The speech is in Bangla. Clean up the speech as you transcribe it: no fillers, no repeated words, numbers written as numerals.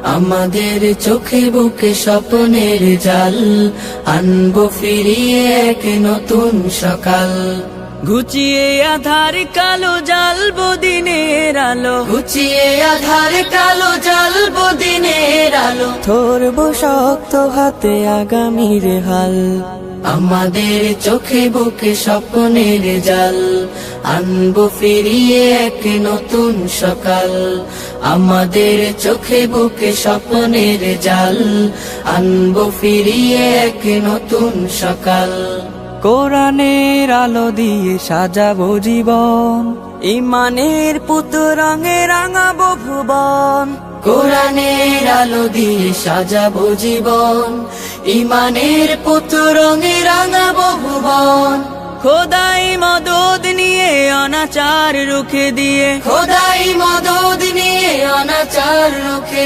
আমাদের চোখে বুকে স্বপ্নের জাল, আনবো ফিরিয়ে এক নতুন সকাল। ঘুচিয়ে আধার কালো জ্বালবো দিনের আলো, ঘুচিয়ে আধার কালো জ্বালবো দিনের আলো। ধরবো শক্ত হাতে আগামীর হাল। আমাদের চোখে বুকে স্বপ্নের জাল, আনবো ফিরিয়ে এক নতুন সকাল। আমাদের চোখে বুকে স্বপ্নের জাল, আনবো ফিরিয়ে এক নতুন সকাল। কোরআনের আলো দিয়ে সাজাবো জীবন, ইমানের পুত রঙে রাঙাবো ভুবন। কোরআনের আলো দিয়ে সাজাবো জীবন, ইমানের পুত রঙে রাঙাবো ভুবন। খোদাই মদদ নিয়ে অনাচার রুখে দিয়ে, খোদাই মদদ নিয়ে অনাচার রুখে